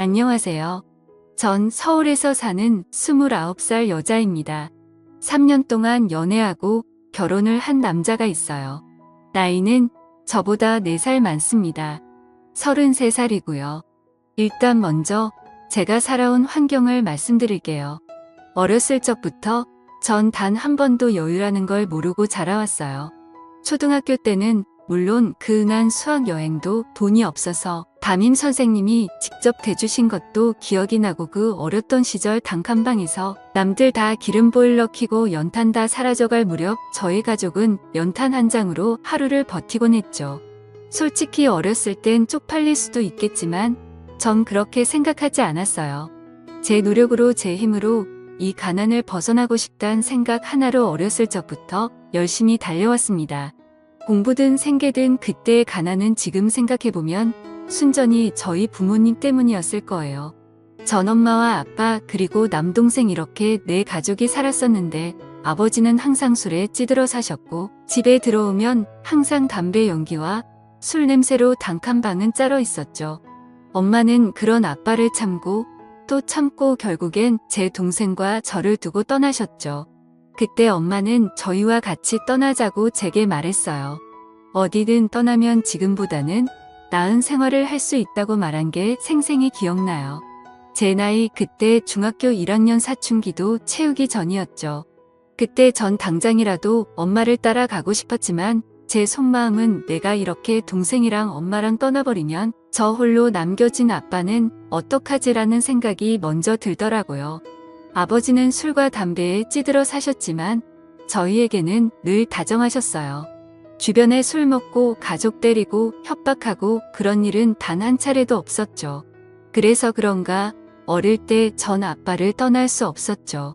안녕하세요. 전 서울에서 사는 29살 여자입니다. 3년 동안 연애하고 결혼을 한 남자가 있어요. 나이는 저보다 4살 많습니다. 33살이고요. 일단 먼저 제가 살아온 환경을 말씀드릴게요. 어렸을 적부터 전 단 한 번도 여유라는 걸 모르고 자라왔어요. 초등학교 때는 물론 그 은한 수학 여행도 돈이 없어서 담임 선생님이 직접 대주신 것도 기억이 나고 그 어렸던 시절 단칸방에서 남들 다 기름 보일러 켜고 연탄 다 사라져갈 무렵 저희 가족은 연탄 한 장으로 하루를 버티곤 했죠. 솔직히 어렸을 땐 쪽팔릴 수도 있겠지만 전 그렇게 생각하지 않았어요. 제 노력으로 제 힘으로 이 가난을 벗어나고 싶다는 생각 하나로 어렸을 적부터 열심히 달려왔습니다. 공부든 생계든 그때의 가난은 지금 생각해보면 순전히 저희 부모님 때문이었을 거예요. 전 엄마와 아빠 그리고 남동생 이렇게 4가족이 살았었는데 아버지는 항상 술에 찌들어 사셨고 집에 들어오면 항상 담배 연기와 술 냄새로 단칸방은 짤어 있었죠. 엄마는 그런 아빠를 참고 또 참고 결국엔 제 동생과 저를 두고 떠나셨죠. 그때 엄마는 저희와 같이 떠나자고 제게 말했어요. 어디든 떠나면 지금보다는 나은 생활을 할 수 있다고 말한 게 생생히 기억나요. 제 나이 그때 중학교 1학년 사춘기도 채우기 전이었죠. 그때 전 당장이라도 엄마를 따라 가고 싶었지만 제 속마음은 내가 이렇게 동생이랑 엄마랑 떠나버리면 저 홀로 남겨진 아빠는 어떡하지라는 생각이 먼저 들더라고요. 아버지는 술과 담배에 찌들어 사셨지만 저희에게는 늘 다정하셨어요. 주변에 술 먹고 가족 때리고 협박하고 그런 일은 단 한 차례도 없었죠. 그래서 그런가 어릴 때 전 아빠를 떠날 수 없었죠.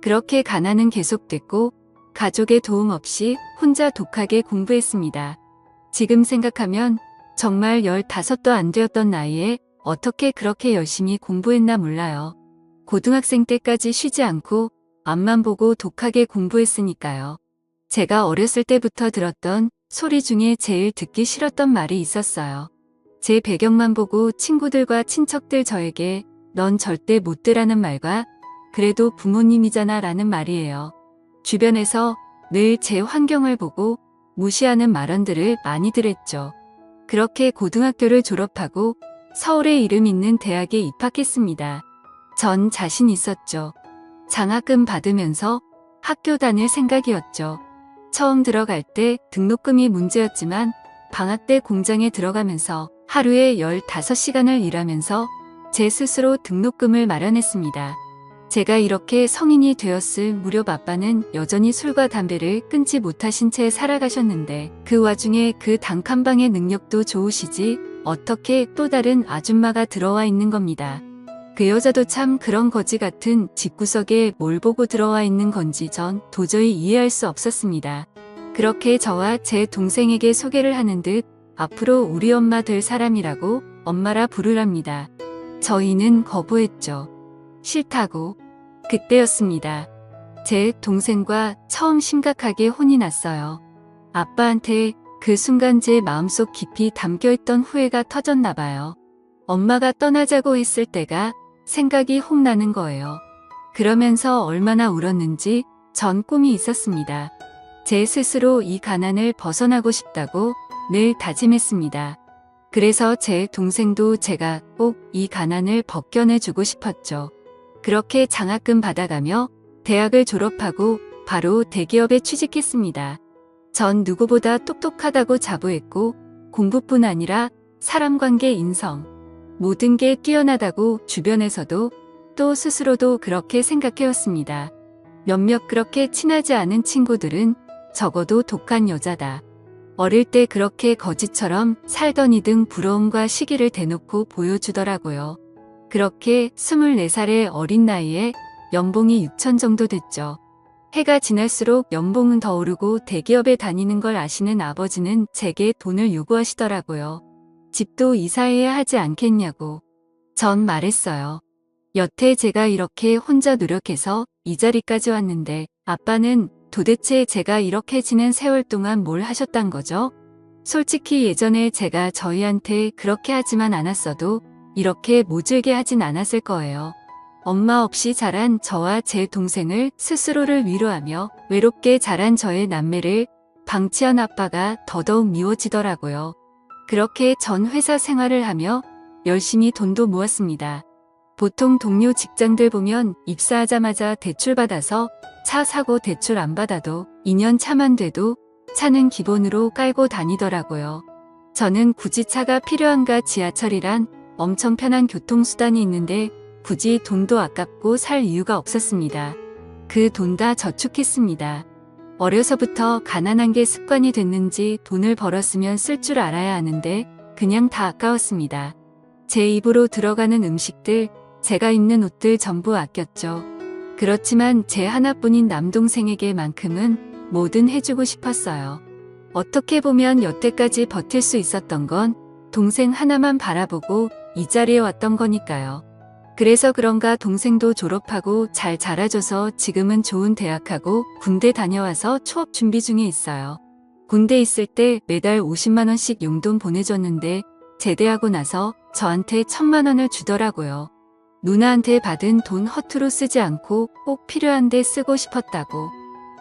그렇게 가난은 계속됐고 가족의 도움 없이 혼자 독하게 공부했습니다. 지금 생각하면 정말 15도 안 되었던 나이에 어떻게 그렇게 열심히 공부했나 몰라요. 고등학생 때까지 쉬지 않고 앞만 보고 독하게 공부했으니까요. 제가 어렸을 때부터 들었던 소리 중에 제일 듣기 싫었던 말이 있었어요. 제 배경만 보고 친구들과 친척들 저에게 넌 절대 못 되라는 말과 그래도 부모님이잖아 라는 말이에요. 주변에서 늘 제 환경을 보고 무시하는 말언들을 많이들 했죠. 그렇게 고등학교를 졸업하고 서울에 이름 있는 대학에 입학했습니다. 전 자신 있었죠. 장학금 받으면서 학교 다닐 생각이었죠. 처음 들어갈 때 등록금이 문제였지만 방학 때 공장에 들어가면서 하루에 15시간을 일하면서 제 스스로 등록금을 마련했습니다. 제가 이렇게 성인이 되었을 무렵 아빠는 여전히 술과 담배를 끊지 못하신 채 살아가셨는데 그 와중에 그 단칸방의 능력도 좋으시지 어떻게 또 다른 아줌마가 들어와 있는 겁니다. 그 여자도 참 그런 거지 같은 집구석에 뭘 보고 들어와 있는 건지 전 도저히 이해할 수 없었습니다. 그렇게 저와 제 동생에게 소개를 하는 듯 앞으로 우리 엄마 될 사람이라고 엄마라 부르랍니다. 저희는 거부했죠. 싫다고. 그때였습니다. 제 동생과 처음 심각하게 혼이 났어요. 아빠한테 그 순간 제 마음속 깊이 담겨있던 후회가 터졌나 봐요. 엄마가 떠나자고 했을 때가 생각이 혹 나는 거예요. 그러면서 얼마나 울었는지 전 꿈이 있었습니다. 제 스스로 이 가난을 벗어나고 싶다고 늘 다짐했습니다. 그래서 제 동생도 제가 꼭 이 가난을 벗겨내주고 싶었죠. 그렇게 장학금 받아가며 대학을 졸업하고 바로 대기업에 취직했습니다. 전 누구보다 똑똑하다고 자부했고 공부뿐 아니라 사람관계 인성, 모든 게 뛰어나다고 주변에서도 또 스스로도 그렇게 생각해왔습니다. 몇몇 그렇게 친하지 않은 친구들은 적어도 독한 여자다. 어릴 때 그렇게 거지처럼 살더니 등 부러움과 시기를 대놓고 보여주더라고요. 그렇게 24살의 어린 나이에 연봉이 6천 정도 됐죠. 해가 지날수록 연봉은 더 오르고 대기업에 다니는 걸 아시는 아버지는 제게 돈을 요구하시더라고요. 집도 이사해야 하지 않겠냐고. 전 말했어요. 여태 제가 이렇게 혼자 노력해서 이 자리까지 왔는데 아빠는 도대체 제가 이렇게 지낸 세월 동안 뭘 하셨단 거죠? 솔직히 예전에 제가 저희한테 그렇게 하지만 않았어도 이렇게 모질게 하진 않았을 거예요. 엄마 없이 자란 저와 제 동생을 스스로를 위로하며 외롭게 자란 저의 남매를 방치한 아빠가 더더욱 미워지더라고요. 그렇게 전 회사 생활을 하며 열심히 돈도 모았습니다. 보통 동료 직장들 보면 입사하자마자 대출 받아서 차 사고 대출 안 받아도 2년 차만 돼도 차는 기본으로 깔고 다니더라고요. 저는 굳이 차가 필요한가 지하철이란 엄청 편한 교통수단이 있는데 굳이 돈도 아깝고 살 이유가 없었습니다. 그 돈 다 저축했습니다. 어려서부터 가난한 게 습관이 됐는지 돈을 벌었으면 쓸 줄 알아야 하는데 그냥 다 아까웠습니다. 제 입으로 들어가는 음식들, 제가 입는 옷들 전부 아꼈죠. 그렇지만 제 하나뿐인 남동생에게만큼은 뭐든 해주고 싶었어요. 어떻게 보면 여태까지 버틸 수 있었던 건 동생 하나만 바라보고 이 자리에 왔던 거니까요. 그래서 그런가 동생도 졸업하고 잘 자라줘서 지금은 좋은 대학하고 군대 다녀와서 취업 준비 중에 있어요. 군대 있을 때 매달 50만 원씩 용돈 보내줬는데 제대하고 나서 저한테 1,000만 원을 주더라고요. 누나한테 받은 돈 허투루 쓰지 않고 꼭 필요한 데 쓰고 싶었다고.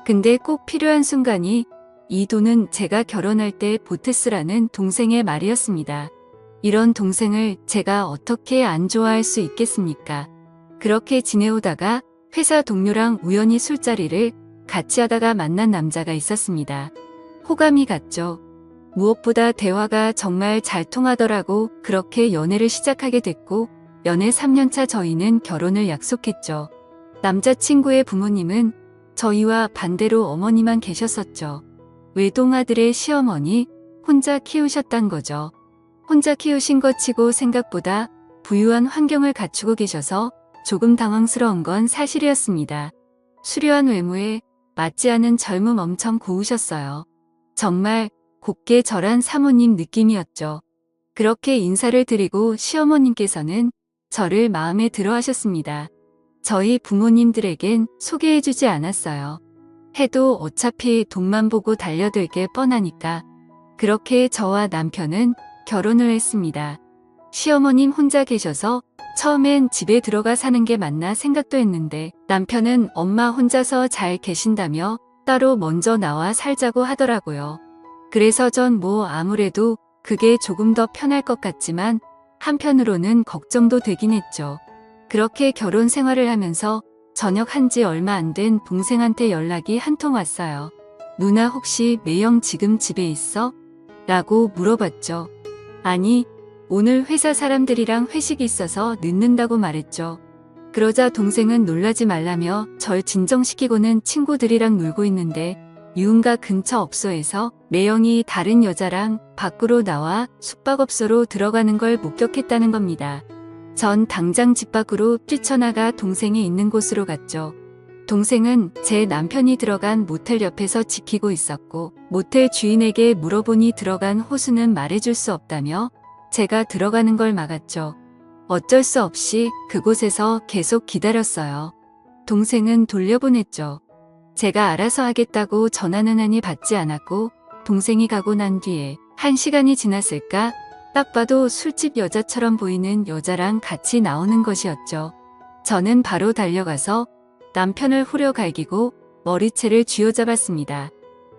근데 꼭 필요한 순간이 이 돈은 제가 결혼할 때 보태 쓰라는 동생의 말이었습니다. 이런 동생을 제가 어떻게 안 좋아할 수 있겠습니까? 그렇게 지내오다가 회사 동료랑 우연히 술자리를 같이 하다가 만난 남자가 있었습니다. 호감이 갔죠. 무엇보다 대화가 정말 잘 통하더라고. 그렇게 연애를 시작하게 됐고 연애 3년차 저희는 결혼을 약속했죠. 남자친구의 부모님은 저희와 반대로 어머니만 계셨었죠. 외동아들의 시어머니 혼자 키우셨단 거죠. 혼자 키우신 것 치고 생각보다 부유한 환경을 갖추고 계셔서 조금 당황스러운 건 사실이었습니다. 수려한 외모에 맞지 않은 젊음 엄청 고우셨어요. 정말 곱게 절한 사모님 느낌이었죠. 그렇게 인사를 드리고 시어머님께서는 저를 마음에 들어 하셨습니다. 저희 부모님들에겐 소개해주지 않았어요. 해도 어차피 돈만 보고 달려들 게 뻔하니까. 그렇게 저와 남편은 결혼을 했습니다. 시어머님 혼자 계셔서 처음엔 집에 들어가 사는 게 맞나 생각도 했는데 남편은 엄마 혼자서 잘 계신다며 따로 먼저 나와 살자고 하더라고요. 그래서 전 아무래도 그게 조금 더 편할 것 같지만 한편으로는 걱정도 되긴 했죠. 그렇게 결혼 생활을 하면서 전역한 지 얼마 안 된 동생한테 연락이 한 통 왔어요. 누나 혹시 매영 지금 집에 있어? 라고 물어봤죠. 아니, 오늘 회사 사람들이랑 회식이 있어서 늦는다고 말했죠. 그러자 동생은 놀라지 말라며 절 진정시키고는 친구들이랑 놀고 있는데 유흥가 근처 업소에서 매영이 다른 여자랑 밖으로 나와 숙박업소로 들어가는 걸 목격했다는 겁니다. 전 당장 집 밖으로 뛰쳐나가 동생이 있는 곳으로 갔죠. 동생은 제 남편이 들어간 모텔 옆에서 지키고 있었고 모텔 주인에게 물어보니 들어간 호수는 말해줄 수 없다며 제가 들어가는 걸 막았죠. 어쩔 수 없이 그곳에서 계속 기다렸어요. 동생은 돌려보냈죠. 제가 알아서 하겠다고 전화는 하니 받지 않았고 동생이 가고 난 뒤에 1시간이 지났을까 딱 봐도 술집 여자처럼 보이는 여자랑 같이 나오는 것이었죠. 저는 바로 달려가서 남편을 후려갈기고 머리채를 쥐어잡았습니다.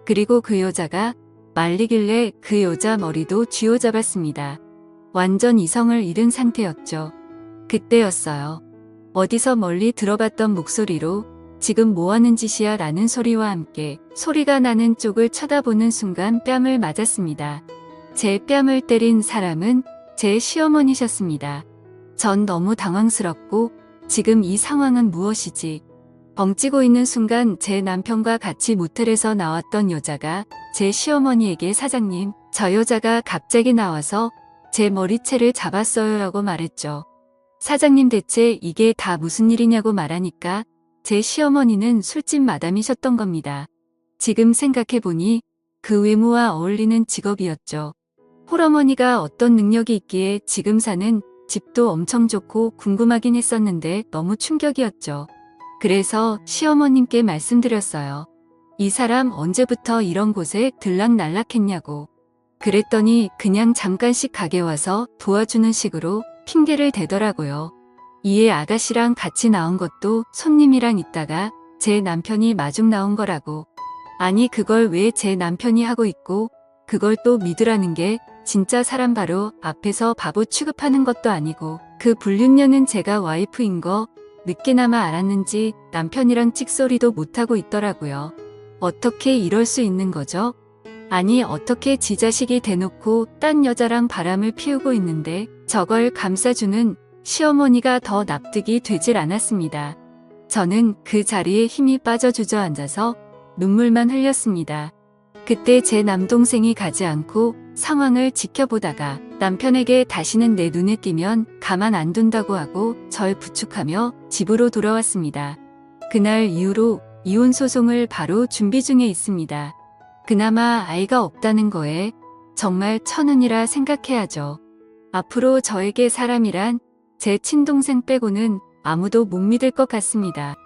그리고 그 여자가 말리길래 그 여자 머리도 쥐어잡았습니다. 완전 이성을 잃은 상태였죠. 그때였어요. 어디서 멀리 들어봤던 목소리로 지금 뭐하는 짓이야 라는 소리와 함께 소리가 나는 쪽을 쳐다보는 순간 뺨을 맞았습니다. 제 뺨을 때린 사람은 제 시어머니셨습니다. 전 너무 당황스럽고 지금 이 상황은 무엇이지? 벙찌고 있는 순간 제 남편과 같이 모텔에서 나왔던 여자가 제 시어머니에게 사장님, 저 여자가 갑자기 나와서 제 머리채를 잡았어요 라고 말했죠. 사장님 대체 이게 다 무슨 일이냐고 말하니까 제 시어머니는 술집 마담이셨던 겁니다. 지금 생각해보니 그 외모와 어울리는 직업이었죠. 홀어머니가 어떤 능력이 있기에 지금 사는 집도 엄청 좋고 궁금하긴 했었는데 너무 충격이었죠. 그래서 시어머님께 말씀드렸어요. 이 사람 언제부터 이런 곳에 들락날락했냐고. 그랬더니 그냥 잠깐씩 가게 와서 도와주는 식으로 핑계를 대더라고요. 이에 아가씨랑 같이 나온 것도 손님이랑 있다가 제 남편이 마중 나온 거라고. 아니 그걸 왜 제 남편이 하고 있고 그걸 또 믿으라는 게 진짜 사람 바로 앞에서 바보 취급하는 것도 아니고 그 불륜녀는 제가 와이프인 거 늦게나마 알았는지 남편이랑 찍소리도 못하고 있더라고요. 어떻게 이럴 수 있는 거죠? 아니 어떻게 지 자식이 대놓고 딴 여자랑 바람을 피우고 있는데 저걸 감싸주는 시어머니가 더 납득이 되질 않았습니다. 저는 그 자리에 힘이 빠져 주저앉아서 눈물만 흘렸습니다. 그때 제 남동생이 가지 않고 상황을 지켜보다가 남편에게 다시는 내 눈에 띄면 가만 안 둔다고 하고 절 부축하며 집으로 돌아왔습니다. 그날 이후로 이혼 소송을 바로 준비 중에 있습니다. 그나마 아이가 없다는 거에 정말 천운이라 생각해야죠. 앞으로 저에게 사람이란 제 친동생 빼고는 아무도 못 믿을 것 같습니다.